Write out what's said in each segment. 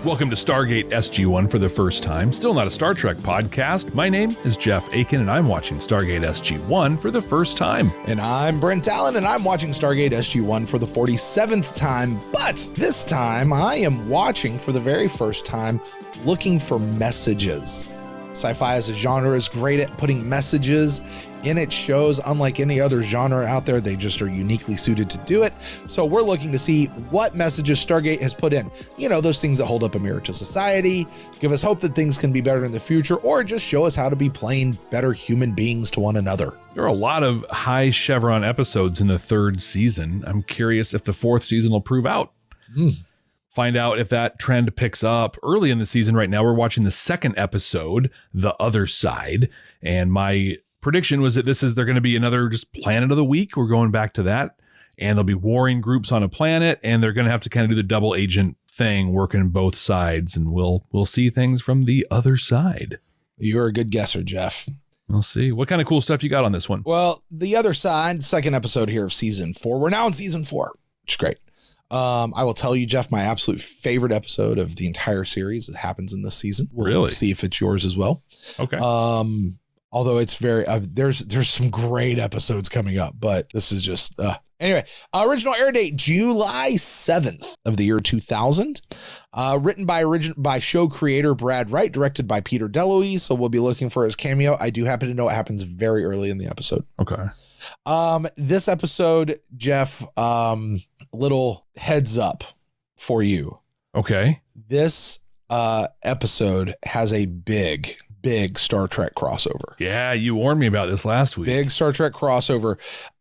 Welcome to Stargate SG-1 for the first time. Still not a Star Trek podcast. My name is Jeff Aiken, and I'm watching Stargate SG-1 for the first time. And I'm Brent Allen, and I'm watching Stargate SG-1 for the 47th time. But this time, I am watching for the very first time, looking for messages. Sci-fi as a genre is great at putting messages in its shows. Unlike any other genre out there, they just are uniquely suited to do it. So we're looking to see what messages Stargate has put in. You know, those things that hold up a mirror to society, give us hope that things can be better in the future, or just show us how to be plain better human beings to one another. There are a lot of high chevron episodes in the third season. I'm curious if the fourth season will prove out. Find out if that trend picks up early in the season. Right now, we're watching the second episode, The Other Side. And my prediction was that they're going to be another just planet of the week. We're going back to that. And there'll be warring groups on a planet. And they're going to have to kind of do the double agent thing, working both sides. And we'll see things from the other side. You're a good guesser, Jeff. We'll see. What kind of cool stuff you got on this one? Well, The Other Side, second episode here of season 4. We're now in season 4, which is great. I will tell you, Jeff, my absolute favorite episode of the entire series. It happens in this season. We'll see if it's yours as well. Okay. Although it's very, there's some great episodes coming up, but this is just, anyway, original air date, July 7th of the year 2000, written by show creator Brad Wright, directed by Peter DeLuise. So we'll be looking for his cameo. I do happen to know it happens very early in the episode. Okay. This episode, Jeff, little heads up for you. Okay. This episode has a big Star Trek crossover. Yeah, you warned me about this last week. Big Star Trek crossover.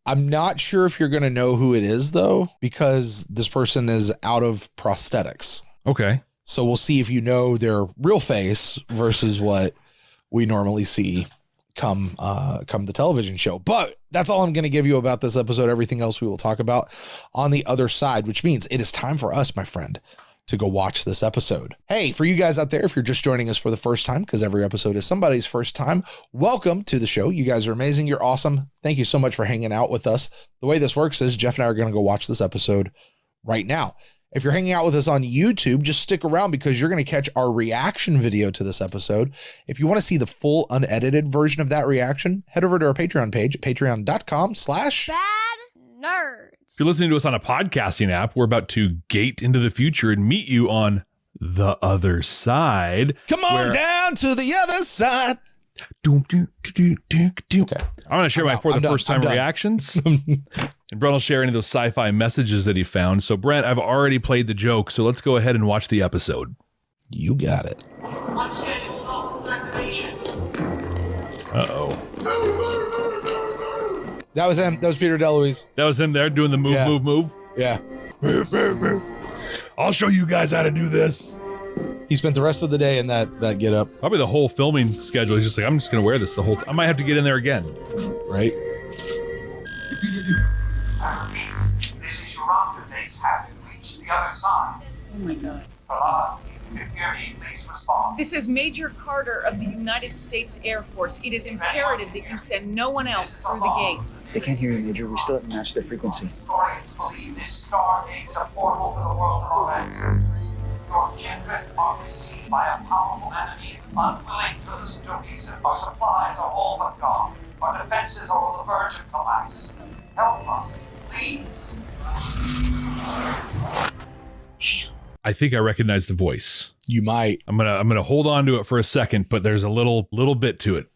I'm not sure if you're going to know who it is, though, because this person is out of prosthetics. Okay. So we'll see if you know their real face versus what we normally see come the television show. But that's all I'm going to give you about this episode. Everything else we will talk about on the other side, which means it is time for us, my friend, to go watch this episode. Hey, for you guys out there, if you're just joining us for the first time, because every episode is somebody's first time, welcome to the show. You guys are amazing. You're awesome. Thank you so much for hanging out with us. The way this works is Jeff and I are going to go watch this episode right now. If you're hanging out with us on YouTube, just stick around because you're going to catch our reaction video to this episode. If you want to see the full unedited version of that reaction, head over to our Patreon page at patreon.com/badnerds. If you're listening to us on a podcasting app, we're about to gate into the future and meet you on the other side. Come on down to the other side. Okay. I want to share my first time done. reactions. And Brent will share any of those sci-fi messages that he found. So Brent, I've already played the joke, so let's go ahead and watch the episode. You got it. Uh-oh. That was him. That was Peter DeLuise. That was him there doing the move. Yeah. I'll show you guys how to do this. He spent the rest of the day in that get up. Probably the whole filming schedule. He's just like, I'm just going to wear this the whole time. I might have to get in there again. Right? This is your afterbase. Have you reached the other side? Oh my God. If you can hear me, please respond. This is Major Carter of the United States Air Force. It is imperative that you send no one else through the gate. They can't hear you, Major. We still haven't matched their frequency. Historians believe this stargate's a portal to the world of our ancestors. Your kindred are deceived by a powerful enemy, unwilling to listen to reason. Our supplies are all but gone. Our defenses are on the verge of collapse. Help us, please. I think I recognize the voice. You might. I'm gonna hold on to it for a second, but there's a little bit to it.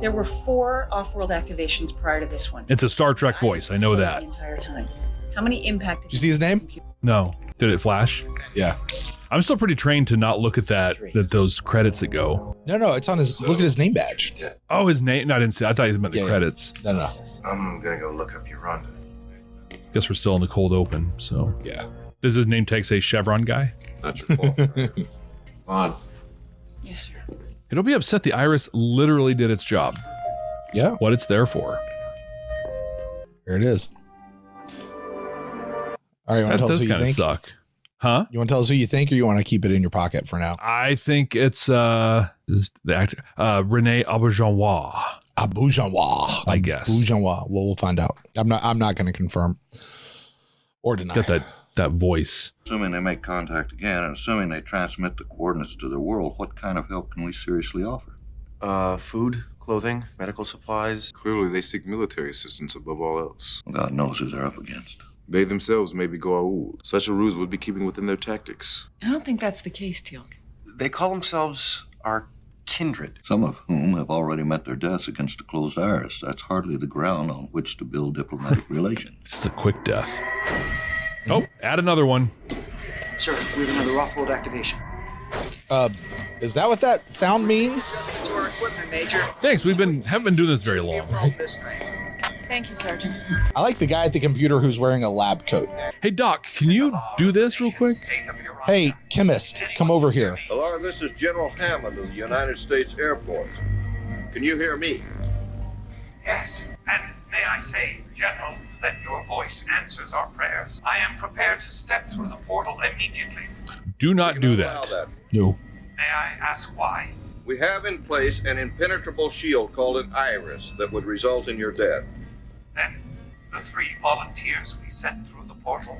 There were 4 off-world activations prior to this one. It's a Star Trek voice. I know that. The entire time. How many impacted? Did you see his name? No. Did it flash? Yeah. I'm still pretty trained to not look at those credits that go. No, it's on his, look at his name badge. Oh, his name? No, I didn't see. I thought you meant the credits. No. I'm gonna go look up your run. Guess we're still in the cold open, so. Yeah. Does his name tag say Chevron guy? Not your fault. On. Yes, sir. It'll be upset the Iris literally did its job. Yeah. What it's there for. There it is. All right, you want to tell us who you think? Suck. Huh? You want to tell us who you think, or you want to keep it in your pocket for now? I think it's the actor Rene Auberjonois. Auberjonois, I guess. Auberjonois. Well, we'll find out. I'm not going to confirm or deny. Got that that voice. Assuming they make contact again, and assuming they transmit the coordinates to their world, what kind of help can we seriously offer? Food, clothing, medical supplies. Clearly, they seek military assistance above all else. God knows who they're up against. They themselves may be Goa'uld. Such a ruse would be keeping within their tactics. I don't think that's the case, teal'c. They call themselves our kindred. Some of whom have already met their deaths against a closed iris. That's hardly the ground on which to build diplomatic relations. This is a quick death. Oh, add another one. Sir, we have another off-world activation. Is that what that sound means? Adjustment to our equipment, Major. Thanks. Haven't been doing this very long. This time. Thank you, Sergeant. I like the guy at the computer who's wearing a lab coat. Hey, Doc, can you do this real quick? Hey, chemist, come over here. Hello, this is General Hammond of the United States Air Force. Can you hear me? Yes, and may I say, General, that your voice answers our prayers. I am prepared to step through the portal immediately. Do not do that. No. May I ask why? We have in place an impenetrable shield called an iris that would result in your death. Then, the 3 volunteers we sent through the portal.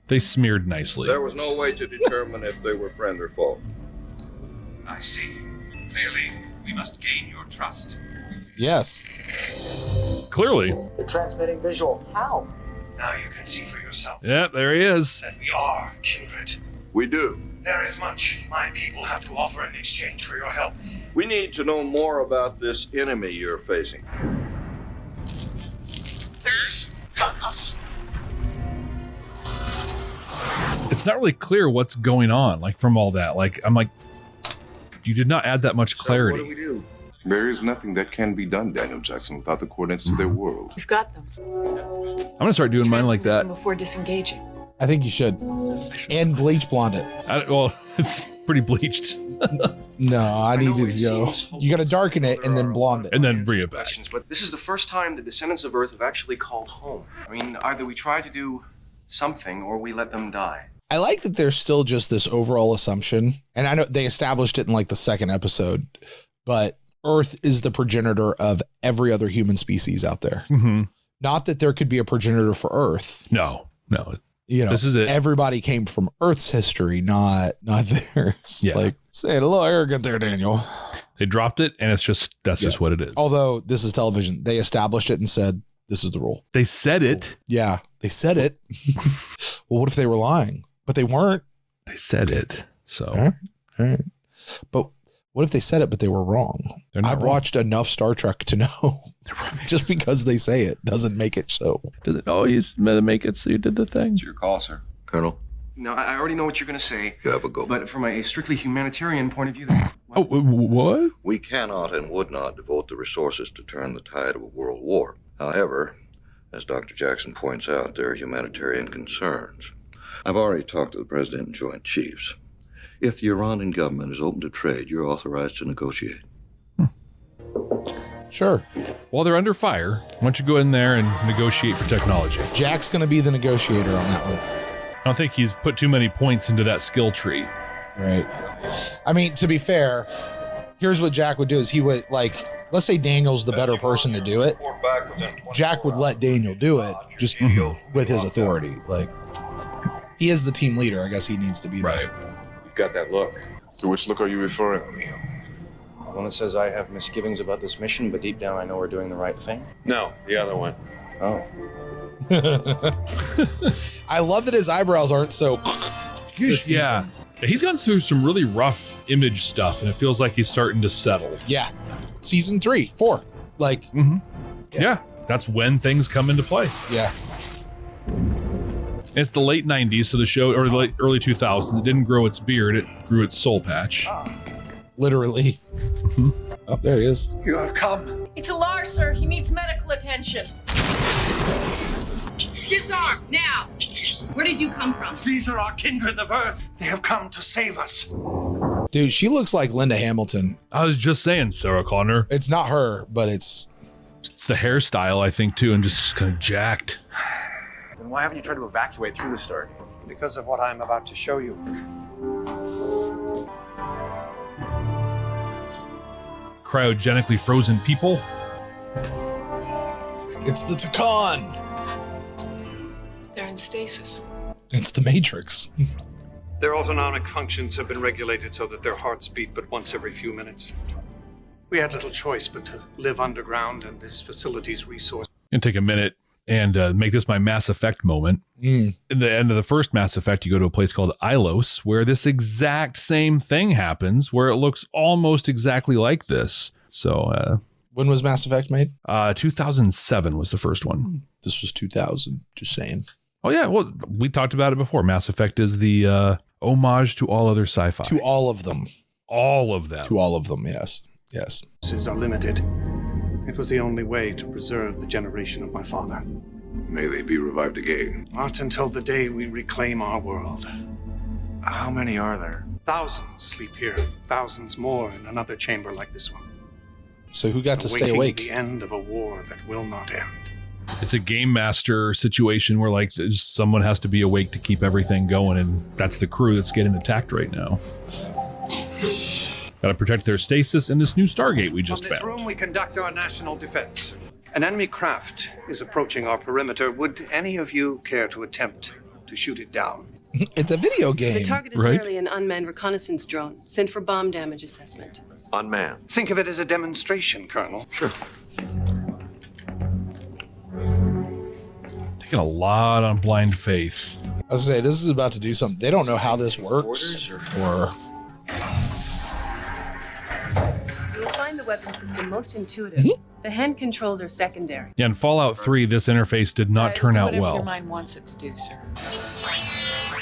They smeared nicely. There was no way to determine if they were friend or foe. I see. Clearly, we must gain your trust. Yes. Clearly. They're transmitting visual. How? Now you can see for yourself Yeah, there he is. that we are kindred. We do. There is much my people have to offer in exchange for your help. We need to know more about this enemy you're facing. There's us. It's not really clear what's going on, like, from all that. Like, I'm like, you did not add that much clarity. So what do we do? There is nothing that can be done, Daniel Jackson, without the coordinates to their world. You've got them. I'm going to start doing mine like Transmit that. them before disengaging. I think you should. And bleach blonde it. Well, it's pretty bleached. No, I need to go. You got to darken it and then blonde it. And then bring it back. Questions, but this is the first time the descendants of Earth have actually called home. I mean, either we try to do something or we let them die. I like that there's still just this overall assumption, and I know they established it in like the 2nd episode, but Earth is the progenitor of every other human species out there. Mm-hmm. Not that there could be a progenitor for Earth. No. You know, This is it. Everybody came from Earth's history, not theirs. Yeah. Like, saying a little arrogant there, Daniel. They dropped it, and that's just what it is. Although this is television, they established it and said, this is the rule. They said it. Yeah, they said it. Well, what if they were lying? But they weren't. They said it. So All right. But what if they said it, but they were wrong? They're not I've wrong. watched enough Star Trek to know just because they say it doesn't make it so. does it? Oh, he's meant to make it. So you did the thing. It's your call, sir. Colonel, Now, I already know what you're going to say, you have a go. but from a strictly humanitarian point of view, Oh, what? We cannot and would not devote the resources to turn the tide of a world war. However, as Dr. Jackson points out, there are humanitarian concerns. I've already talked to the President and Joint Chiefs. If the Iranian government is open to trade, you're authorized to negotiate. Sure. While they're under fire, why don't you go in there and negotiate for technology? Jack's going to be the negotiator on that one. I don't think he's put too many points into that skill tree. Right. I mean, to be fair, here's what Jack would do is he would, like, let's say Daniel's the better person to do it. Jack would let Daniel do it just with his authority. Like, he is the team leader. I guess he needs to be Right. You've got that look. To which look are you referring? one that says I have misgivings about this mission, but deep down I know we're doing the right thing. No, the other one. Oh. I love that his eyebrows aren't so. Yeah. He's gone through some really rough image stuff, and it feels like he's starting to settle. Yeah. Season 3, 4. Like, Yeah. That's when things come into play. yeah. It's the late 90s, so the show, or the early 2000s, it didn't grow its beard, it grew its soul patch. Literally. Oh, there he is. You have come. It's a Lars, sir. He needs medical attention. Disarm, now! Where did you come from? These are our kindred of Earth. They have come to save us. Dude, she looks like Linda Hamilton. I was just saying, Sarah Connor. It's not her, but it's the hairstyle, I think, too, and just kind of jacked. Then why haven't you tried to evacuate through the Stargate? Because of what I'm about to show you. Cryogenically frozen people. It's the Takan. They're in stasis. It's the Matrix. Their autonomic functions have been regulated so that their hearts beat but once every few minutes. We had little choice but to live underground, and this facility's resource. And take a minute and make this my Mass Effect moment. In the end of the first Mass Effect, you go to a place called Ilos, where this exact same thing happens, where it looks almost exactly like this. So, when was Mass Effect made? 2007 was the first one. This was 2000, just saying. Oh, yeah. Well, we talked about it before. Mass Effect is the homage to all other sci-fi. To all of them. All of them. To all of them, yes. Yes. Are limited. It was the only way to preserve the generation of my father. May they be revived again. Not until the day we reclaim our world. How many are there? Thousands sleep here. Thousands more in another chamber like this one. So who got to stay Awaiting awake? the end of a war that will not end. It's a game master situation where like someone has to be awake to keep everything going, and that's the crew that's getting attacked right now. Got to protect their stasis in this new Stargate we just From this found. room, we conduct our national defense. An enemy craft is approaching our perimeter. Would any of you care to attempt to shoot it down? It's a video game. The target is merely an unmanned reconnaissance drone sent for bomb damage assessment. Unmanned. Think of it as a demonstration, Colonel. Sure. Taking a lot on blind faith. I was gonna say, this is about to do something. They don't know how this works, or You'll find the weapon system most intuitive. The hand controls are secondary. Yeah, in Fallout 3, this interface did not turn out Whatever well. your mind wants it to do, sir.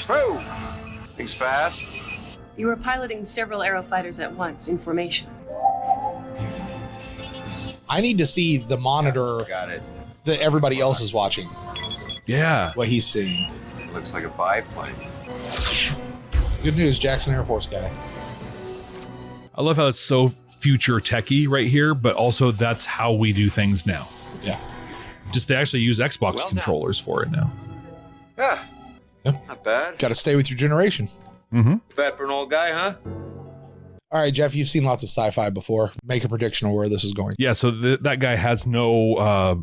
Oh! Things fast. You are piloting several aerofighters at once in formation. I need to see the monitor that everybody else is watching. Yeah. What he's seeing. Looks like a biplane. Good news, Jackson Air Force guy. I love how it's so future techie right here, but also that's how we do things now. Yeah. Just they actually use Xbox controllers for it now. Yeah. Not bad. Got to stay with your generation. Mm-hmm. Bad for an old guy, huh? All right, Jeff, you've seen lots of sci-fi before. Make a prediction on where this is going. Yeah, so that guy has no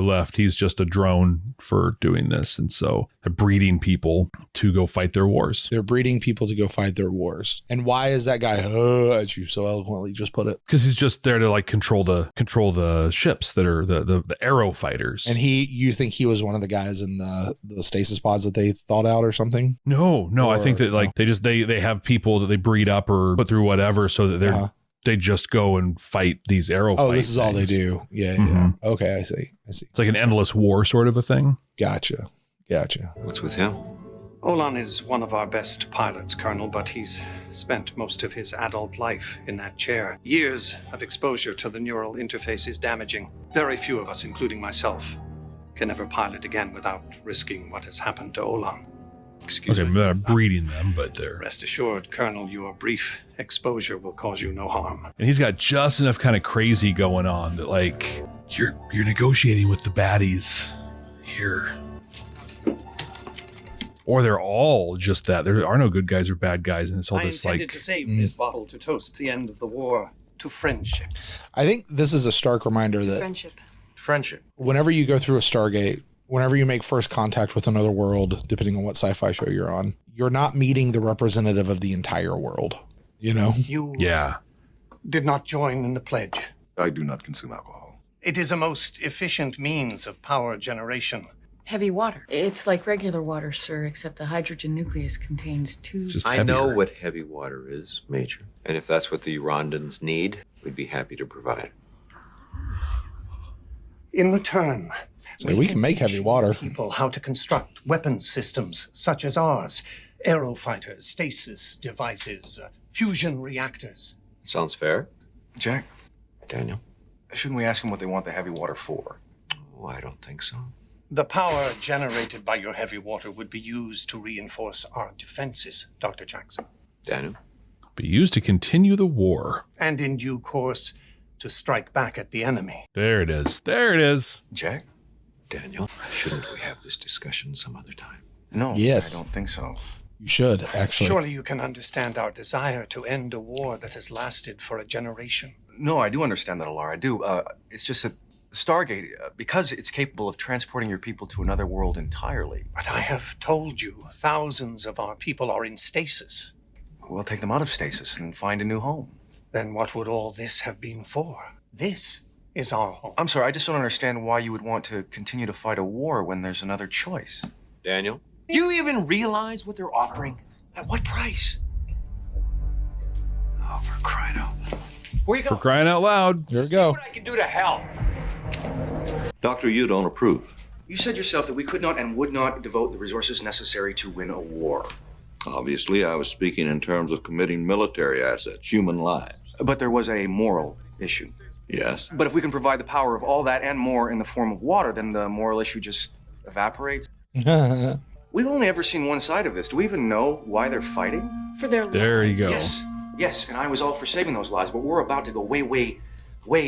left. He's just a drone for doing this. And so they're breeding people to go fight their wars. They're breeding people to go fight their wars. And why is that guy, as you so eloquently just put it? Because he's just there to like control the ships that are the aero fighters. And you think he was one of the guys in the stasis pods that they thought out or something? No, I think that like they have people that they breed up or put through whatever so that they just go and fight these aero Oh, fight this is all they things. do. Yeah. Okay, I see. It's like an endless war sort of a thing. Gotcha. What's with him? Olan is one of our best pilots, Colonel, but he's spent most of his adult life in that chair. Years of exposure to the neural interface is damaging. Very few of us, including myself, can ever pilot again without risking what has happened to Olan. Excuse me. They're not breeding them, but they're... Rest assured, Colonel, your brief exposure will cause you no harm. And he's got just enough kind of crazy going on that like you're negotiating with the baddies here. Or they're all just that. There are no good guys or bad guys, and it's all I this intended like to save this bottle to toast the end of the war, to friendship. I think this is a stark reminder that Friendship. whenever you go through a Stargate, whenever you make first contact with another world, depending on what sci-fi show you're on, you're not meeting the representative of the entire world. You know? You did not join in the pledge. I do not consume alcohol. It is a most efficient means of power generation. Heavy water. It's like regular water, sir, except the hydrogen nucleus contains two... I know what heavy water is, Major. And if that's what the Urandans need, we'd be happy to provide. In return, so we can make heavy water. People how to construct weapons systems such as ours. Aerofighters, stasis devices, fusion reactors. Sounds fair. Jack? Daniel? Shouldn't we ask them what they want the heavy water for? Oh, I don't think so. The power generated by your heavy water would be used to reinforce our defenses, Dr. Jackson. Daniel? Be used to continue the war. And in due course, to strike back at the enemy. There it is. There it is. Jack? Daniel, shouldn't we have this discussion some other time? No, Yes. I don't think so. You should, actually. Surely you can understand our desire to end a war that has lasted for a generation. No, I do understand that, Alar. I do. It's just that Stargate, because it's capable of transporting your people to another world entirely. But I have told you, thousands of our people are in stasis. We'll take them out of stasis and find a new home. Then what would all this have been for? This is our home. I'm sorry, I just don't understand why you would want to continue to fight a war when there's another choice. Daniel? Do you even realize what they're offering? At what price? Oh, for crying out loud. Where you For go? crying out loud. Here we go. What I can do to help? Doctor, you don't approve. You said yourself that we could not and would not devote the resources necessary to win a war. Obviously, I was speaking in terms of committing military assets, human lives. But there was a moral issue. Yes. But if we can provide the power of all that and more in the form of water, then the moral issue just evaporates. We've only ever seen one side of this. Do we even know why they're fighting? For their There you go. Yes, and I was all for saving those lives, but we're about to go way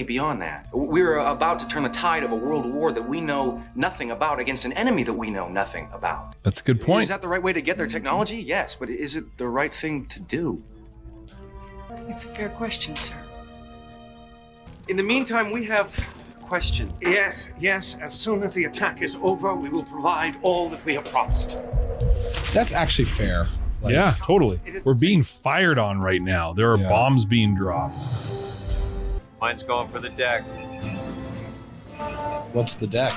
beyond that. We're about to turn the tide of a world war that we know nothing about against an enemy that we know nothing about. That's a good point. Is that the right way to get their technology? Yes, but is it the right thing to do? It's a fair question, sir. In the meantime, we have questions. Yes. As soon as the attack is over, we will provide all that we have promised. That's actually fair. Like, yeah, totally. We're being fired on right now. There are bombs being dropped. Mine's going for the deck. What's the deck?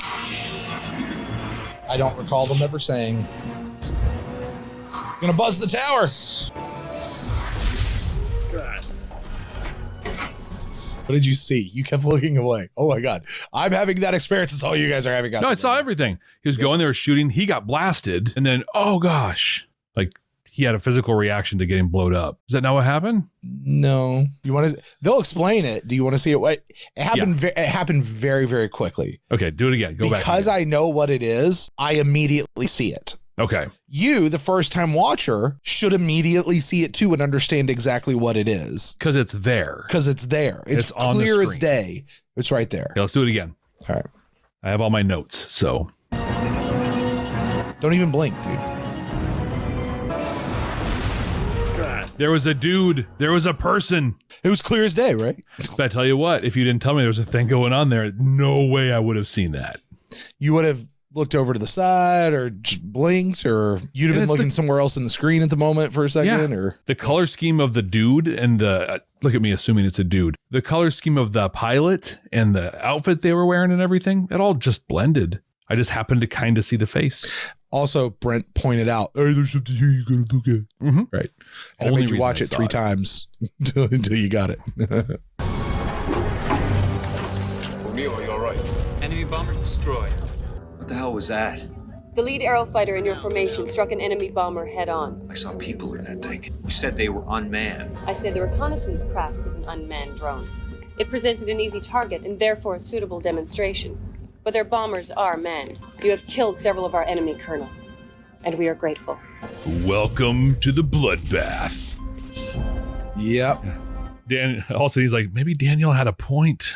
I don't recall them ever saying. Gonna buzz the tower. What did you see? You kept looking away. Oh my God. I'm having that experience. It's all you guys are having. No, I saw everything. He was going there shooting. He got blasted. And then, oh gosh, like he had a physical reaction to getting blown up. Is that not what happened? No. You want to? They'll explain it. Do you want to see it? It happened. It happened very, very quickly. Okay, do it again. Go back. Because I know what it is, I immediately see it. Okay. You, the first time watcher, should immediately see it too and understand exactly what it is. Because it's there. It's on the clear as screen. day. It's right there. Okay, let's do it again. All right. I have all my notes, so. Don't even blink, dude. There was a dude. There was a person. It was clear as day, right? But I tell you what, if you didn't tell me there was a thing going on there, no way I would have seen that. You would have looked over to the side or just blinked, or you'd have been looking somewhere else in the screen at the moment for a second. Or the color scheme of the dude and the look at me assuming it's a dude. The color scheme of the pilot and the outfit they were wearing and everything, it all just blended. I just happened to kind of see the face. Also, Brent pointed out, hey, there's something here you gotta look at. Mm-hmm. Right. And I made you watch it 3 times until you got it. O'Neill, are you all right? Enemy bomber destroyed. What the hell was that? The lead aero fighter in your formation struck an enemy bomber head on. I saw people in that thing. You said they were unmanned. I said the reconnaissance craft was an unmanned drone. It presented an easy target and therefore a suitable demonstration. But their bombers are manned. You have killed several of our enemy, Colonel. And we are grateful. Welcome to the bloodbath. Yep. Dan also he's like, maybe Daniel had a point.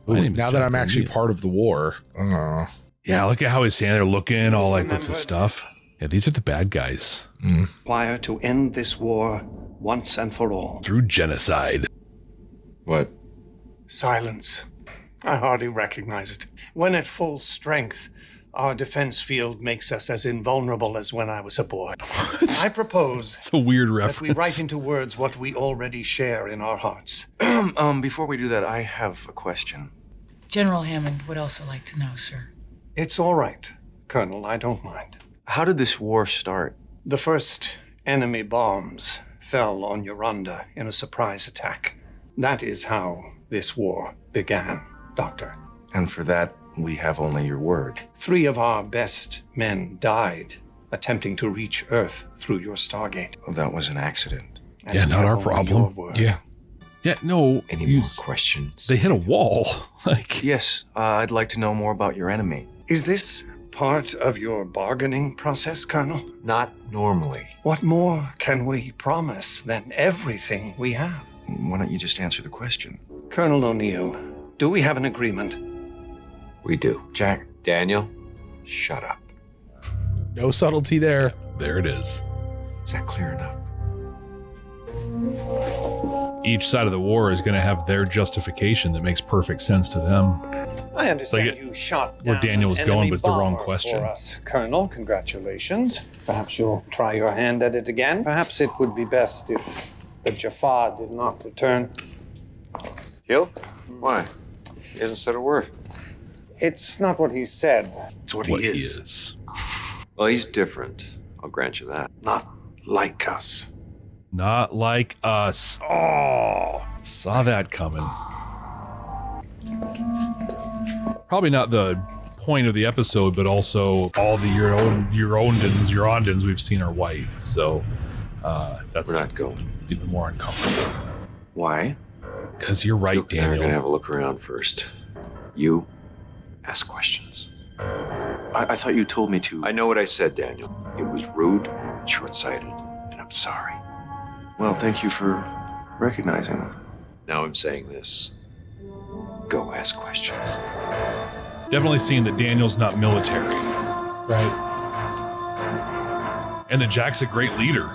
Ooh, now that I'm actually part of the war. Yeah, look at how he's standing there looking all like with the stuff. Yeah, these are the bad guys. Require to end this war once and for all. Through genocide. What? Silence. I hardly recognize it. When at full strength, our defense field makes us as invulnerable as when I was aboard. I propose it's a weird that reference. we write into words what we already share in our hearts. Before we do that, I have a question. General Hammond would also like to know, sir. It's all right, Colonel. I don't mind. How did this war start? The first enemy bombs fell on Yoranda in a surprise attack. That is how this war began, Doctor. And for that, we have only your word. 3 of our best men died attempting to reach Earth through your Stargate. Well, that was an accident. And yeah, we not have our only problem. your word. Yeah. Yeah, no. Any more questions? They hit a wall. Like, yes, I'd like to know more about your enemy. Is this part of your bargaining process, Colonel? Not normally. What more can we promise than everything we have? Why don't you just answer the question? Colonel O'Neill, do we have an agreement? We do. Jack. Daniel, shut up. No subtlety there. There it is. Is that clear enough? each side of the war is going to have their justification that makes perfect sense to them. I understand Like you shot where down Daniel was an going enemy was the wrong bomber question. for us, Colonel. Congratulations. Perhaps you'll try your hand at it again. Perhaps it would be best if the Jafar did not return. Kill? Why? He hasn't said a word. It's not what he said. It's what he is. Well, he's different. I'll grant you that. Not like us. Not like us. Oh, saw that coming. Probably not the point of the episode, but also all the Eurondans we've seen are white. So that's We're not going. even more uncomfortable. Why? Because you're right, Luke and I are Daniel. gonna have a look around first. You ask questions. I thought you told me to. I know what I said, Daniel. It was rude, short-sighted, and I'm sorry. Well, thank you for recognizing that. Now I'm saying this. Go ask questions. Definitely seeing that Daniel's not military. Right. And that Jack's a great leader.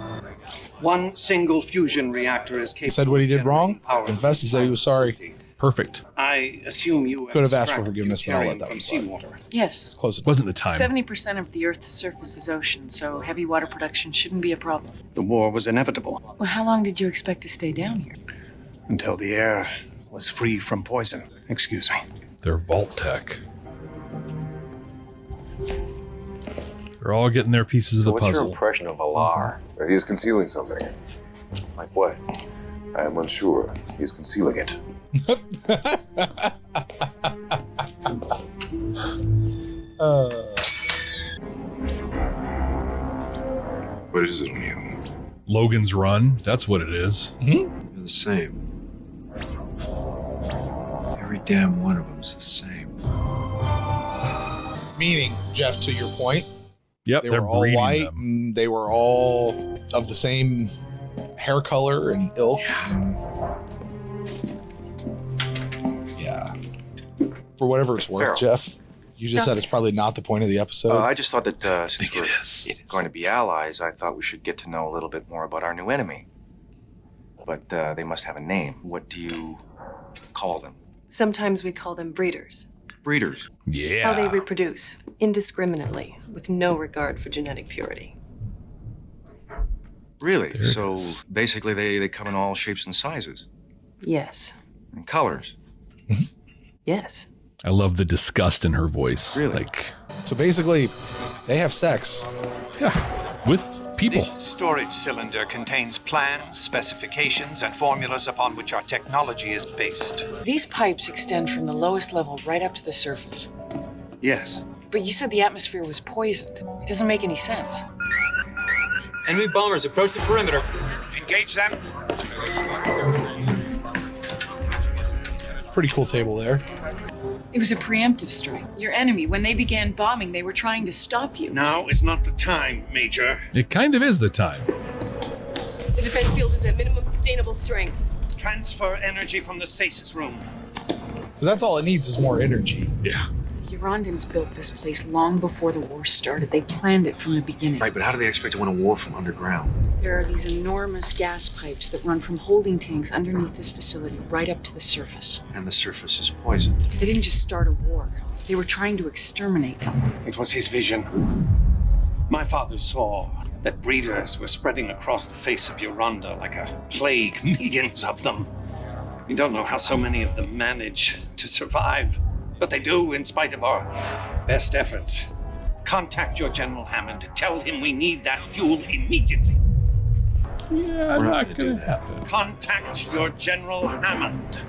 One single fusion reactor is capable. He said what he of did wrong. generating power Confessed. He said he was sorry. Perfect. I assume you Could have asked for extract forgiveness, but I'll let deuterium that from one slide. seawater. Yes. Close it. Wasn't the time. 70% of the Earth's surface is ocean, so heavy water production shouldn't be a problem. The war was inevitable Well, how long did you expect to stay down here? until the air was free from poison. Excuse me. They're vault tech. They're all getting their pieces of the What's your puzzle. impression of Alar? He is concealing something. Like what? I am unsure. He is concealing it. What is it on you? Logan's Run. That's what it is. You're the same. Every damn one of them's the same. Meaning, Jeff, to your point, Yep, they they're were all breeding white them. and they were all of the same hair color and ilk. Yeah. For whatever it's worth, Farrell. Jeff, you just said it's probably not the point of the episode. I just thought that since we're going to be allies, I thought we should get to know a little bit more about our new enemy. But they must have a name. What do you call them? Sometimes we call them breeders. Breeders. Yeah. How they reproduce, indiscriminately, with no regard for genetic purity. Really? There it So is. basically they come in all shapes and sizes. Yes. And colors. Yes. I love the disgust in her voice. Really? Like, So basically, they have sex. yeah, with people. This storage cylinder contains plans, specifications, and formulas upon which our technology is based. These pipes extend from the lowest level right up to the surface. Yes. But you said the atmosphere was poisoned. It doesn't make any sense. Enemy bombers approach the perimeter. Engage them. Pretty cool table there. It was a preemptive strike. Your enemy, when they began bombing, they were trying to stop you. Now is not the time, Major. It kind of is the time. The defense field is at minimum sustainable strength. Transfer energy from the stasis room. Because that's all it needs is more energy. Yeah. The Eurondans built this place long before the war started. They planned it from the beginning. Right, but how do they expect to win a war from underground? There are these enormous gas pipes that run from holding tanks underneath this facility right up to the surface. And the surface is poisoned. They didn't just start a war. They were trying to exterminate them. It was his vision. My father saw that breeders were spreading across the face of Yoronda like a plague, millions of them. We don't know how so many of them manage to survive, but they do in spite of our best efforts. Contact your General Hammond. Tell him we need that fuel immediately. Yeah, We're not gonna do that. Contact your General Hammond.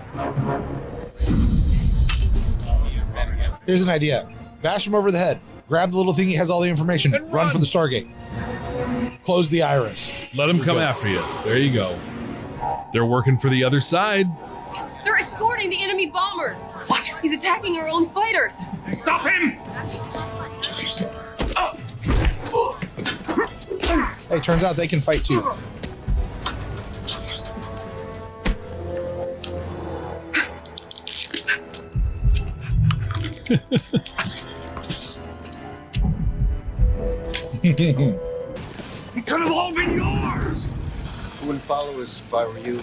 Here's an idea. Bash him over the head. Grab the little thing. He has all the information. And Run run. for the Stargate. Close the iris. Let them We're come good. after you. There you go. They're working for the other side. They're escorting the enemy bombers. What? He's attacking our own fighters. Stop him! Hey, turns out they can fight too. It could have all been yours! I wouldn't follow us if I were you.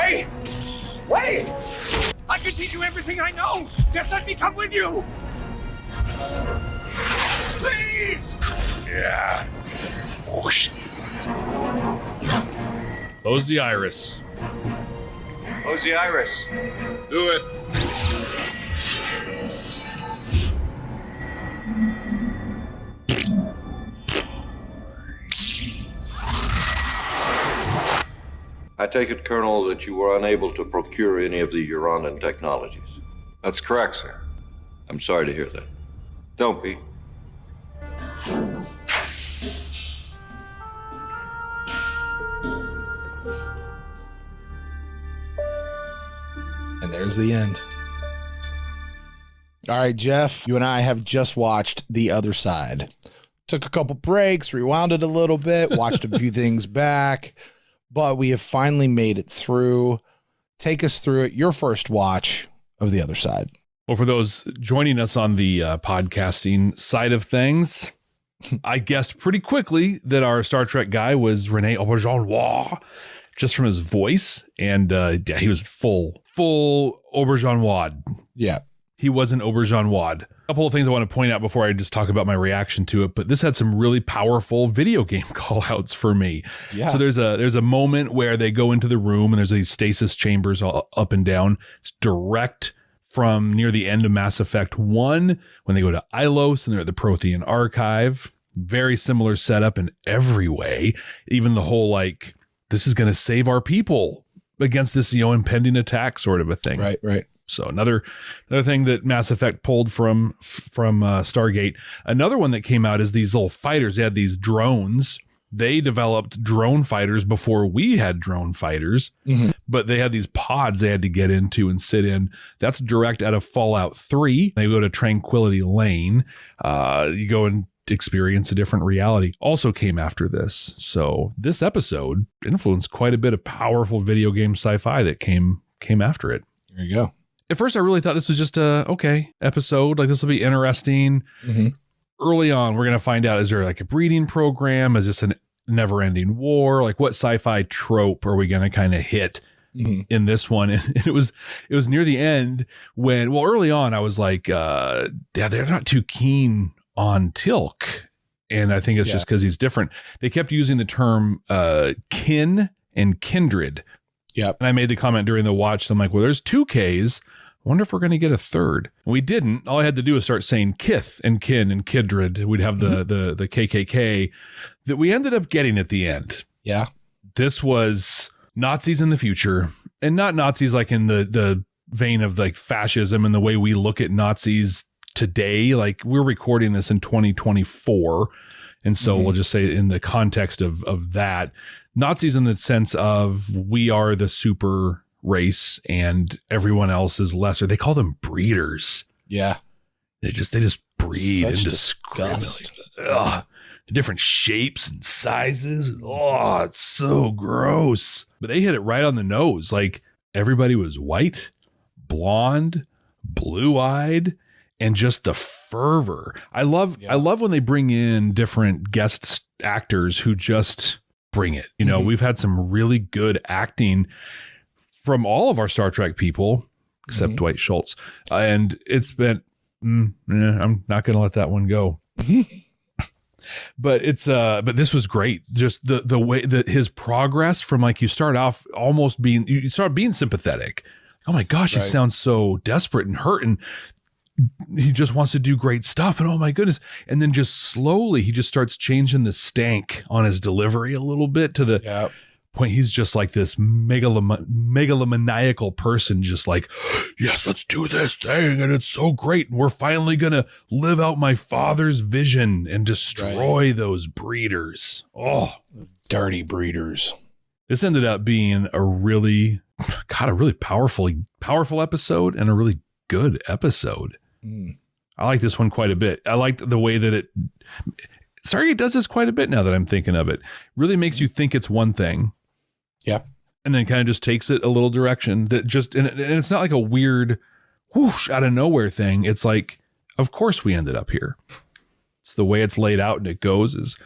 Wait! Wait! I can teach you everything I know! Just let me come with you! Please! Yeah. Whoosh. Close the iris. Close the iris. Do it. I take it, Colonel, that you were unable to procure any of the Urandan technologies. That's correct, sir. I'm sorry to hear that. Don't be. And there's the end. All right, Jeff, you and I have just watched The Other Side. Took a couple breaks, rewound it a little bit, watched a few things back, but we have finally made it through. Take us through it. Your first watch of The Other Side. Well, for those joining us on the podcasting side of things, I guessed pretty quickly that our Star Trek guy was Rene Auberjonois, just from his voice. And yeah, he was full Auberjonois. Yeah. He was an Auberjonois. A couple of things I want to point out before I just talk about my reaction to it, but this had some really powerful video game call outs for me. Yeah. So there's a moment where they go into the room and there's these stasis chambers all up and down. It's direct from near the end of Mass Effect 1 when they go to Ilos and they're at the Prothean Archive. Very similar setup in every way. Even the whole, like, this is going to save our people against this, impending attack sort of a thing. Right, right. So another thing that Mass Effect pulled from Stargate. Another one that came out is these little fighters. They had these drones. They developed drone fighters before we had drone fighters, but they had these pods they had to get into and sit in. That's direct out of Fallout 3. They go to Tranquility Lane. You go and experience a different reality. Also came after this. So this episode influenced quite a bit of powerful video game sci-fi that came after it. There you go. At first, I really thought this was just a episode. Like, this will be interesting. Early on, we're going to find out, is there like a breeding program? Is this a never-ending war? Like, what sci-fi trope are we going to kind of hit in this one? And it was near the end when, well, early on, I was like, yeah, they're not too keen on teal'c. And I think it's just because he's different. They kept using the term kin and kindred. Yep. And I made the comment during the watch. I'm like, well, there's 2 Ks. I wonder if we're going to get a third. And we didn't. All I had to do was start saying kith and kin and kindred. We'd have the KKK that we ended up getting at the end. Yeah. This was Nazis in the future, and not Nazis like in the vein of like fascism and the way we look at Nazis today. Like, we're recording this in 2024. And so we'll just say in the context of that, Nazis in the sense of we are the super race and everyone else is lesser. They call them breeders. Yeah. They just breed indiscriminately. The different shapes and sizes. Oh, it's so gross. But they hit it right on the nose. Like, everybody was white, blonde, blue-eyed, and just the fervor. I love when they bring in different guest actors who just bring it. We've had some really good acting from all of our Star Trek people, except Dwight Schultz. And it's been, I'm not going to let that one go. But but this was great. Just the way that his progress from, like, you start off almost you start being sympathetic. Oh my gosh, he sounds so desperate and hurt, and he just wants to do great stuff. And oh my goodness. And then just slowly, he just starts changing the stank on his delivery a little bit to the point. He's just like this megalomaniacal person, just like, yes, let's do this thing. And it's so great. And we're finally going to live out my father's vision and destroy those breeders. Oh, dirty breeders. This ended up being a really powerful episode and a really good episode. I like this one quite a bit. I liked the way that Stargate does this quite a bit now that I'm thinking of it. Really makes you think it's one thing. Yeah. And then kind of just takes it a little direction that just, and it's not like a weird whoosh out of nowhere thing. It's like, of course we ended up here. It's the way it's laid out and it goes is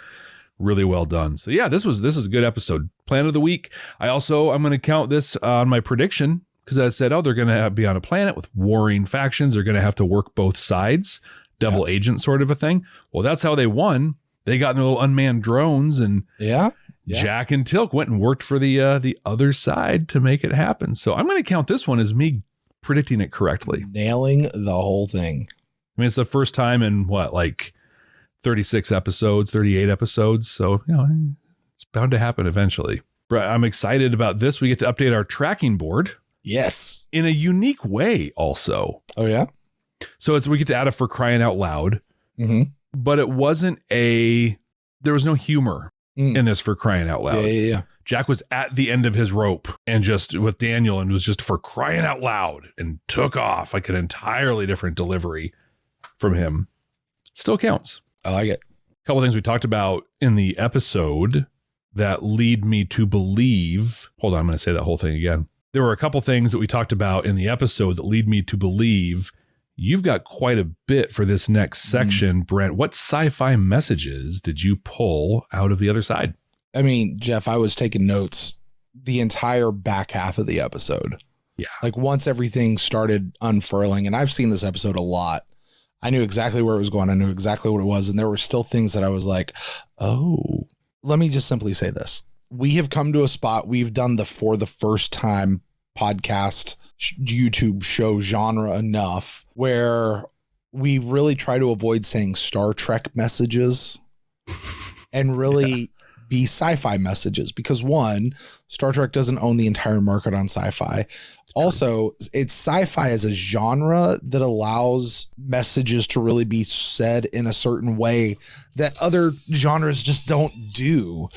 really well done. So yeah, this is a good episode. Planet of the week. I'm going to count this on my prediction because I said, they're going to be on a planet with warring factions. They're going to have to work both sides, double agent sort of a thing. Well, that's how they won. They got in their little unmanned drones, and Jack and Teal'c went and worked for the other side to make it happen. So I'm going to count this one as me predicting it correctly. Nailing the whole thing. I mean, it's the first time in 36 episodes, 38 episodes. So, it's bound to happen eventually. But I'm excited about this. We get to update our tracking board. Yes. In a unique way also. Oh, yeah? So we get to add a For Crying Out Loud. Mm-hmm. But it wasn't there was no humor in this For Crying Out Loud. Yeah. Jack was at the end of his rope and just with Daniel and was just for crying out loud and took off like an entirely different delivery from him. Still counts. I like it. A couple of things we talked about in the episode that lead me to believe. Hold on, I'm going to say that whole thing again. There were a couple things that we talked about in the episode that lead me to believe you've got quite a bit for this next section, Brent. What sci-fi messages did you pull out of the other side? I mean, Jeff, I was taking notes the entire back half of the episode. Yeah. Like once everything started unfurling, and I've seen this episode a lot, I knew exactly where it was going. I knew exactly what it was. And there were still things that I was like, oh, let me just simply say this. We have come to a spot. We've done the For the First Time podcast YouTube show genre enough where we really try to avoid saying Star Trek messages and really be sci-fi messages, because one, Star Trek doesn't own the entire market on sci-fi. Also, it's sci-fi as a genre that allows messages to really be said in a certain way that other genres just don't do.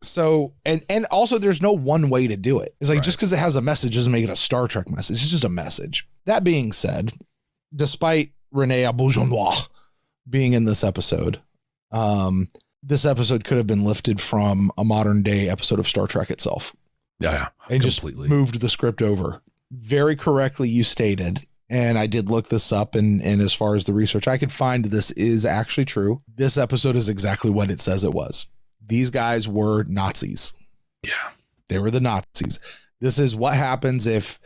So, and also there's no one way to do it. It's like, just because it has a message doesn't make it a Star Trek message. It's just a message. That being said, despite Renee Auberjonois being in this episode, this episode could have been lifted from a modern day episode of Star Trek itself. Yeah. And completely. Just moved the script over. Very correctly you stated, and I did look this up, and as far as the research I could find, this is actually true. This episode is exactly what it says it was. These guys were Nazis. Yeah. They were the Nazis. This is what happens if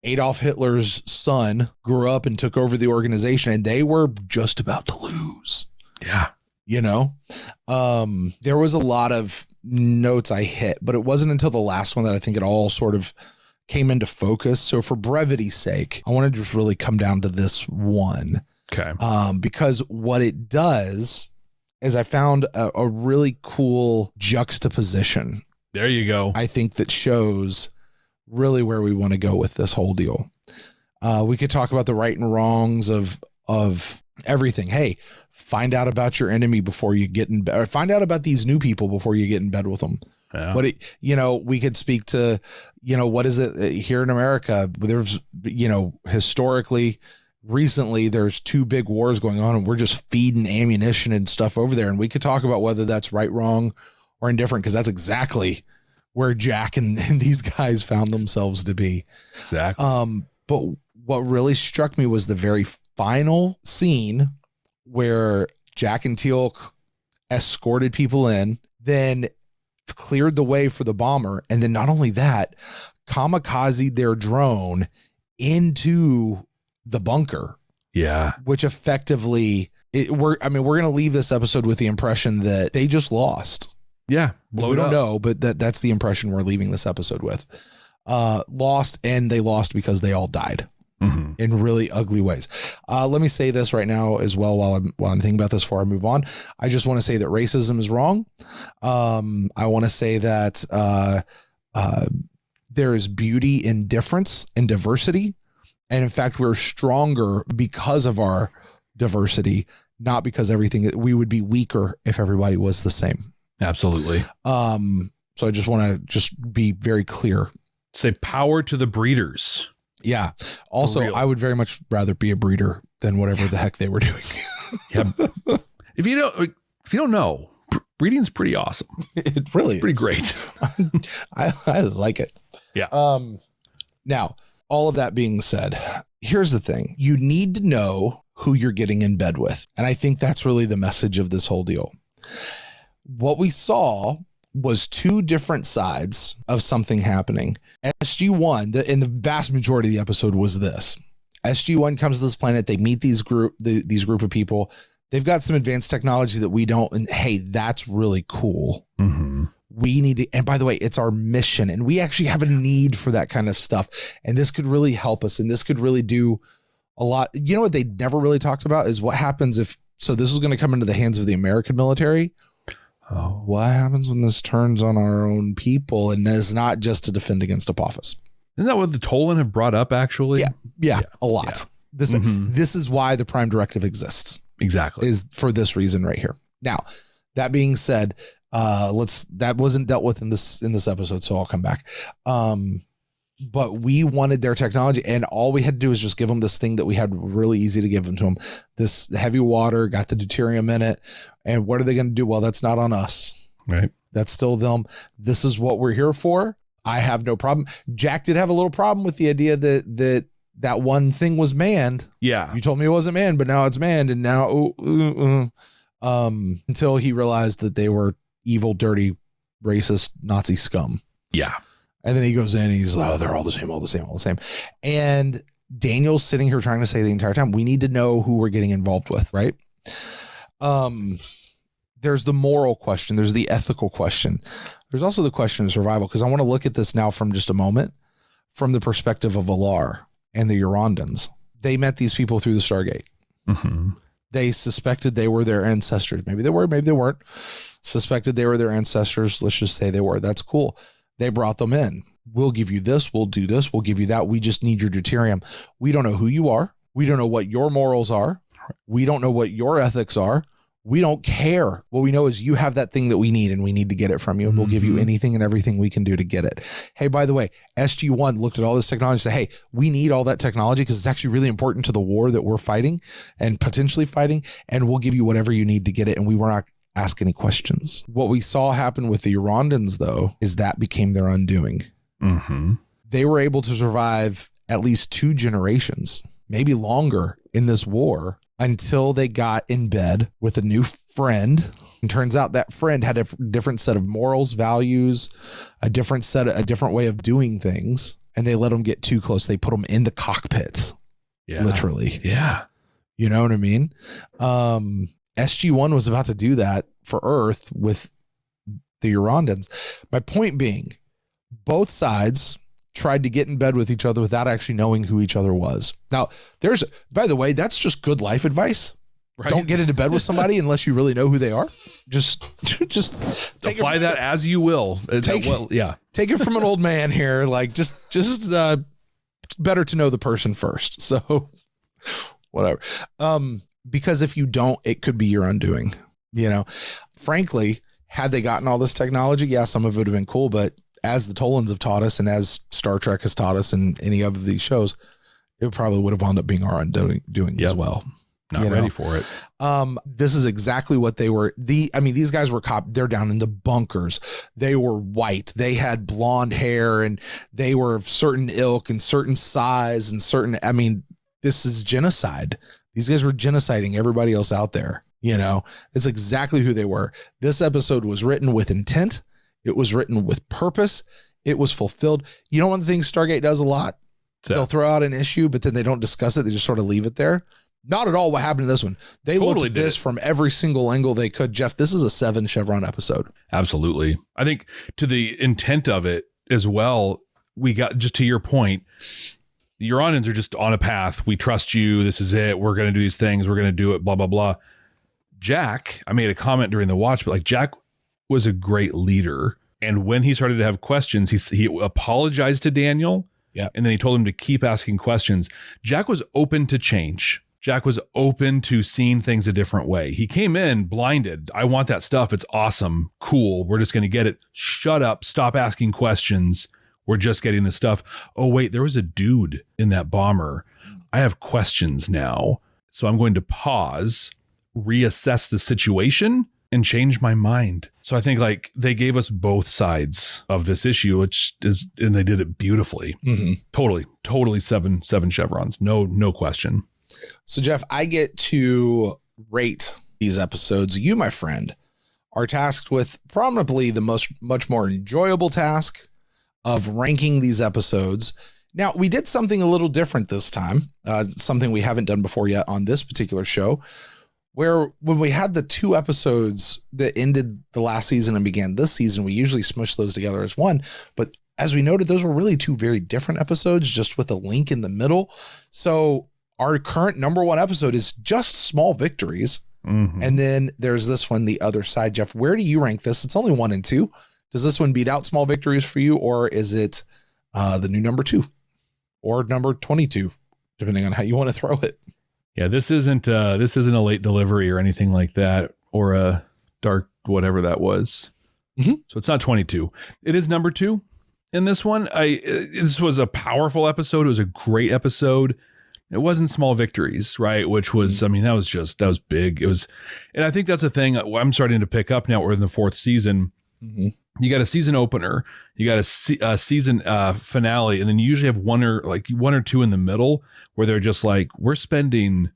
Adolf Hitler's son grew up and took over the organization, and they were just about to lose. Yeah. You know, there was a lot of notes I hit, but it wasn't until the last one that I think it all sort of came into focus. So for brevity's sake, I want to just really come down to this one. Okay. Because what it does is I found a really cool juxtaposition. There you go. I think that shows really where we want to go with this whole deal. We could talk about the right and wrongs of everything. Hey, find out about your enemy before you get in bed, or find out about these new people before you get in bed with them. Yeah. But we could speak to, what is it here in America? There's, historically, recently, there's two big wars going on, and we're just feeding ammunition and stuff over there. And we could talk about whether that's right, wrong, or indifferent, because that's exactly where Jack and these guys found themselves to be. Exactly. But what really struck me was the very final scene where Jack and Teal'c escorted people in, then cleared the way for the bomber. And then not only that, kamikazed their drone into the bunker. Yeah. Which effectively we're going to leave this episode with the impression that they just lost. Yeah. We don't know, but that's the impression we're leaving this episode with. Lost, and they lost because they all died. Mm-hmm. In really ugly ways. Let me say this right now as well while I'm thinking about this before I move on. I just want to say that racism is wrong. I want to say that there is beauty in difference and diversity. And in fact, we're stronger because of our diversity, not because we would be weaker if everybody was the same. Absolutely. So I just want to be very clear. Say power to the breeders. Yeah. Also, I would very much rather be a breeder than whatever the heck they were doing. Yeah. If you don't know, breeding's pretty awesome. It really is pretty great. I like it. Yeah. Now, all of that being said, here's the thing. You need to know who you're getting in bed with. And I think that's really the message of this whole deal. What we saw was two different sides of something happening. SG-1, in the vast majority of the episode was this. SG-1 comes to this planet. They meet these group of people. They've got some advanced technology that we don't. And hey, that's really cool. Mm-hmm. We need to, and by the way, it's our mission, and we actually have a need for that kind of stuff. And this could really help us. And this could really do a lot. You know what they never really talked about is what happens if, so this is going to come into the hands of the American military. Oh. What happens when this turns on our own people and is not just to defend against Apophis? Isn't that what the Tolan have brought up, actually? Yeah, a lot. Yeah. This is why the Prime Directive exists. Exactly. Is for this reason right here. Now, that being said, that wasn't dealt with in this episode, so I'll come back. But we wanted their technology, and all we had to do was just give them this thing that we had really easy to give them to them. This heavy water, got the deuterium in it. And what are they going to do? Well, that's not on us. Right. That's still them. This is what we're here for. I have no problem. Jack did have a little problem with the idea that one thing was manned. Yeah. You told me it wasn't manned, but now it's manned. And now, until he realized that they were evil, dirty, racist Nazi scum. Yeah. And then he goes in and he's like, oh, they're all the same. And Daniel's sitting here trying to say the entire time, we need to know who we're getting involved with, right? There's the moral question. There's the ethical question. There's also the question of survival, because I want to look at this now from just a moment from the perspective of Alar and the Urondans. They met these people through the Stargate. Mm-hmm. They suspected they were their ancestors. Maybe they were, maybe they weren't. Suspected they were their ancestors. Let's just say they were. That's cool. They brought them in. We'll give you this. We'll do this. We'll give you that. We just need your deuterium. We don't know who you are. We don't know what your morals are. We don't know what your ethics are. We don't care. What we know is you have that thing that we need, and we need to get it from you. And we'll give you anything and everything we can do to get it. Hey, by the way, SG-1 looked at all this technology and said, hey, we need all that technology because it's actually really important to the war that we're fighting and potentially fighting. And we'll give you whatever you need to get it. And we were not ask any questions. What we saw happen with the Urondans, though, is that became their undoing. Mm-hmm. They were able to survive at least 2 generations, maybe longer, in this war until they got in bed with a new friend. And turns out that friend had a different set of morals, values, a different way of doing things. And they let them get too close. They put them in the cockpits. Yeah. Literally. Yeah. You know what I mean? SG-1 was about to do that for Earth with the Urondans. My point being, both sides tried to get in bed with each other without actually knowing who each other was. Now, by the way, that's just good life advice. Right. Don't get into bed with somebody unless you really know who they are. Just apply that as you will. Take it from an old man here. Like just better to know the person first. So whatever. Because if you don't, it could be your undoing. You know, frankly, had they gotten all this technology, yeah, some of it would have been cool. But as the Tolans have taught us, and as Star Trek has taught us in any of these shows, it probably would have wound up being our undoing as well. Not ready for it. This is exactly what they were. These guys were they're down in the bunkers. They were white. They had blonde hair, and they were of certain ilk and certain size and certain, this is genocide. These guys were genociding everybody else out there. You know, it's exactly who they were. This episode was written with intent. It was written with purpose. It was fulfilled. You know, one of the things Stargate does a lot, they'll throw out an issue, but then they don't discuss it. They just sort of leave it there. Not at all what happened to this one. They looked at this from every single angle they could. Jeff, this is a 7 Chevron episode. Absolutely. I think to the intent of it as well, we got, just to your point, the Urondans are just on a path. We trust you. This is it. We're going to do these things. We're going to do it, blah, blah, blah. Jack, I made a comment during the watch, but Jack was a great leader. And when he started to have questions, he apologized to Daniel. Yeah. And then he told him to keep asking questions. Jack was open to change. Jack was open to seeing things a different way. He came in blinded. I want that stuff. It's awesome. Cool. We're just going to get it. Shut up. Stop asking questions. We're just getting this stuff. Oh, wait, there was a dude in that bomber. I have questions now. So I'm going to pause, reassess the situation, and change my mind. So I think they gave us both sides of this issue, and they did it beautifully. Mm-hmm. Totally seven chevrons. No question. So Jeff, I get to rate these episodes. You, my friend, are tasked with probably the much more enjoyable task of ranking these episodes. Now, we did something a little different this time, something we haven't done before yet on this particular show, where when we had the 2 episodes that ended the last season and began this season, we usually smush those together as one. But as we noted, those were really 2 very different episodes, just with a link in the middle. So our current number 1 episode is just Small Victories. Mm-hmm. And then there's this one, The Other Side. Jeff, where do you rank this? It's only 1 and 2. Does this one beat out Small Victories for you, or is it the new number 2 or number 22, depending on how you want to throw it? Yeah, this isn't a late delivery or anything like that, or a dark whatever that was. Mm-hmm. So it's not 22. It is number 2 in this one. This was a powerful episode. It was a great episode. It wasn't Small Victories, right? Which was, I mean, that was big. It was, and I think that's a thing I'm starting to pick up now. We're in the 4th season. Mm-hmm. You got a season opener, you got a season finale, and then you usually have one or two in the middle where they're just like, we're spending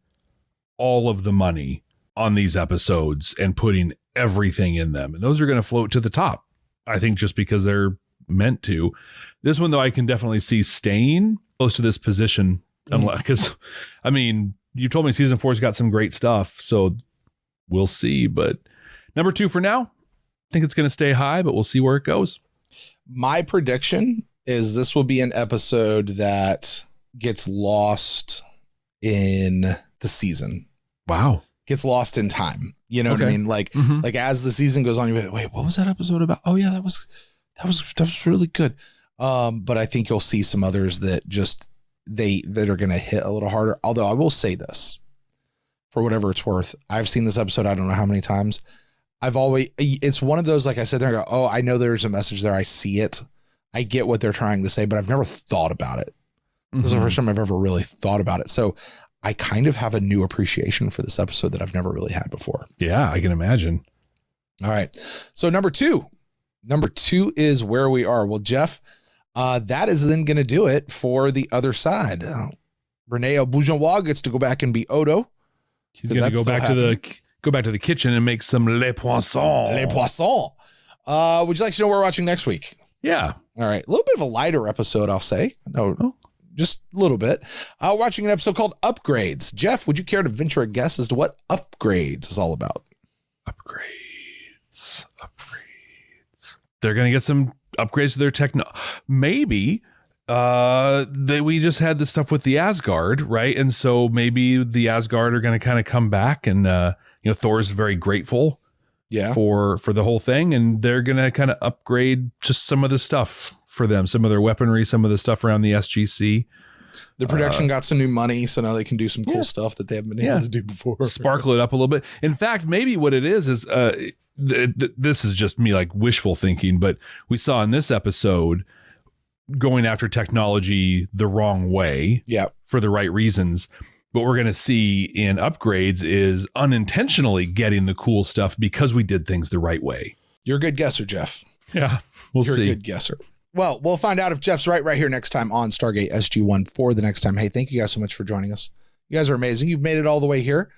all of the money on these episodes and putting everything in them. And those are going to float to the top, I think, just because they're meant to. This one, though, I can definitely see staying close to this position. Because, I mean, you told me season 4's got some great stuff, so we'll see. But number 2 for now. I think it's going to stay high, but we'll see where it goes. My prediction is this will be an episode that gets lost in the season. Wow. Gets lost in time. You know what I mean? Like, like as the season goes on, you're like, wait, what was that episode about? Oh yeah, that was really good. But I think you'll see some others that just that are going to hit a little harder. Although I will say this, for whatever it's worth, I've seen this episode I don't know how many times. It's one of those, like I said there, I go, oh, I know there's a message there. I see it. I get what they're trying to say, but I've never thought about it. This is the first time I've ever really thought about it. So I kind of have a new appreciation for this episode that I've never really had before. Yeah, I can imagine. All right. So number 2 is Where We Are. Well, Jeff, that is then going to do it for The Other Side. Renee Auberjonois gets to go back and be Odo. He's going to go back to the kitchen and make some les poissons. Les poissons. Would you like to know what we're watching next week? Yeah. All right. A little bit of a lighter episode, I'll say. No, just a little bit. Watching an episode called Upgrades. Jeff, would you care to venture a guess as to what Upgrades is all about? Upgrades. They're going to get some upgrades to their techno. Maybe we just had this stuff with the Asgard, right? And so maybe the Asgard are going to kind of come back, and Thor's very grateful for the whole thing, and they're going to kind of upgrade just some of the stuff for them, some of their weaponry, some of the stuff around the SGC. The production got some new money, so now they can do some cool stuff that they haven't been able to do before. Sparkle it up a little bit. In fact, maybe what it is this is just me like wishful thinking, but we saw in this episode going after technology the wrong way for the right reasons. What we're going to see in Upgrades is unintentionally getting the cool stuff because we did things the right way. You're a good guesser, Jeff. Yeah, we'll see. You're a good guesser. Well, we'll find out if Jeff's right here next time on Stargate SG1 for the next time. Hey, thank you guys so much for joining us. You guys are amazing. You've made it all the way here.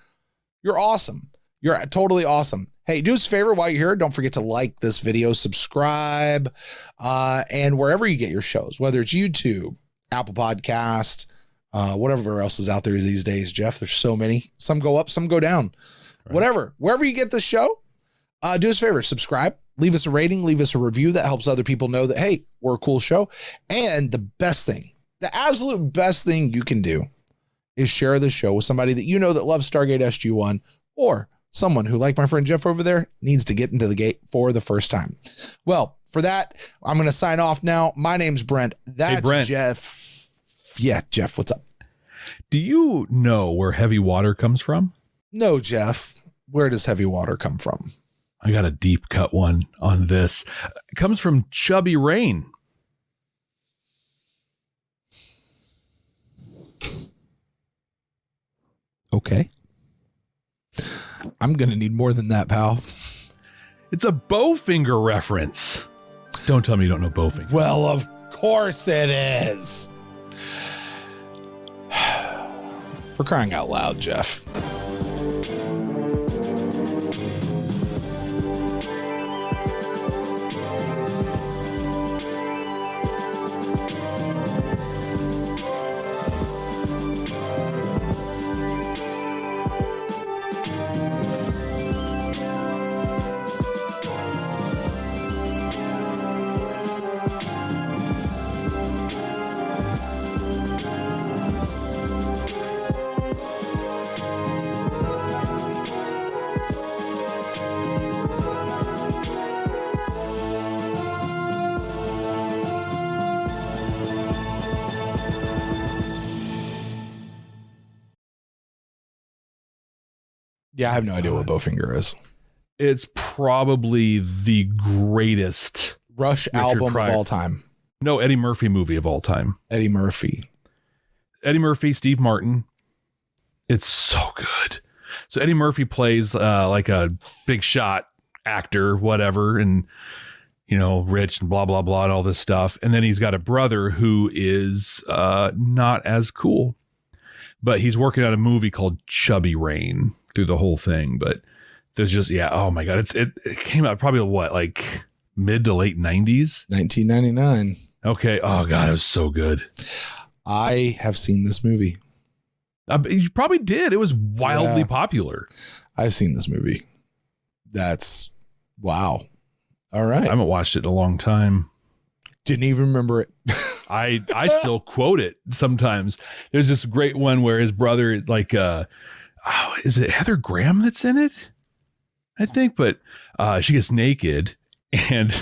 You're awesome. You're totally awesome. Hey, do us a favor while you're here. Don't forget to like this video, subscribe, and wherever you get your shows, whether it's YouTube, Apple Podcast, whatever else is out there these days, Jeff. There's so many. Some go up, some go down. Right. Whatever. Wherever you get this show, do us a favor, subscribe, leave us a rating, leave us a review. That helps other people know that, hey, we're a cool show. And the best thing, the absolute best thing you can do is share the show with somebody that you know that loves Stargate SG1, or someone who, like my friend Jeff over there, needs to get into the gate for the first time. Well, for that, I'm going to sign off now. My name's Brent. That's Brent. Jeff. Yeah, Jeff, what's up? Do you know where heavy water comes from? No, Jeff. Where does heavy water come from? I got a deep cut one on this. It comes from chubby rain. Okay. I'm going to need more than that, pal. It's a Bowfinger reference. Don't tell me you don't know Bowfinger. Well, of course it is. For crying out loud, Jeff. Yeah, I have no idea what Bowfinger is. It's probably the greatest Rush Richard album Pryor. of all time. No, Eddie Murphy movie of all time. Eddie Murphy, Steve Martin. It's so good. So Eddie Murphy plays like a big shot actor, whatever, and rich and blah blah blah and all this stuff. And then he's got a brother who is not as cool, but he's working on a movie called Chubby Rain through the whole thing. But there's just oh my god, it came out probably like mid to late 90s, 1999. Okay. Oh god, it was so good. I have seen this movie. You probably did. It was wildly popular. I've seen this movie. That's wow. All right. I haven't watched it in a long time. Didn't even remember it. I still quote it sometimes. There's this great one where his brother, is it Heather Graham that's in it? I think, but she gets naked and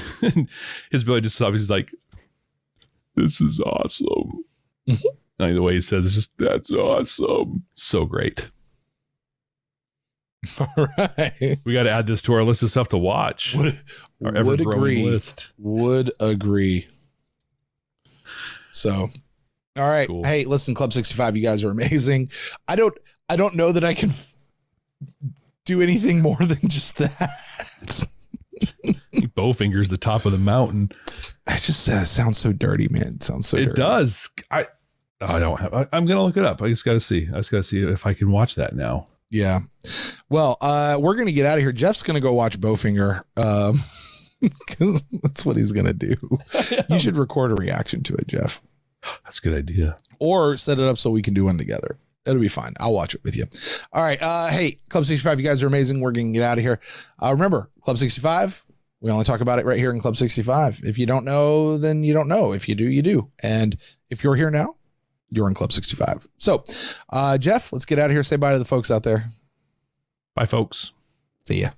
his brother just stops. He's like, "This is awesome." Like the way he says, it's just, "That's awesome." So great. All right. We got to add this to our list of stuff to watch. Would agree. List. Would agree. So, all right. Cool. Hey, listen, Club 65, you guys are amazing. I don't know that I can do anything more than just that. Bowfinger's the top of the mountain. It just sounds so dirty, man. It sounds so dirty. It does. I don't have. I'm gonna look it up. I just got to see if I can watch that now. Yeah. Well, we're gonna get out of here. Jeff's gonna go watch Bowfinger, because that's what he's gonna do. You should record a reaction to it, Jeff. That's a good idea. Or set it up so we can do one together. It'll be fine. I'll watch it with you. All right. Hey, Club 65, you guys are amazing. We're gonna get out of here. Remember, Club 65. We only talk about it right here in Club 65. If you don't know, then you don't know. If you do, you do. And if you're here now, you're in Club 65. So, Jeff, let's get out of here. Say bye to the folks out there. Bye, folks. See ya.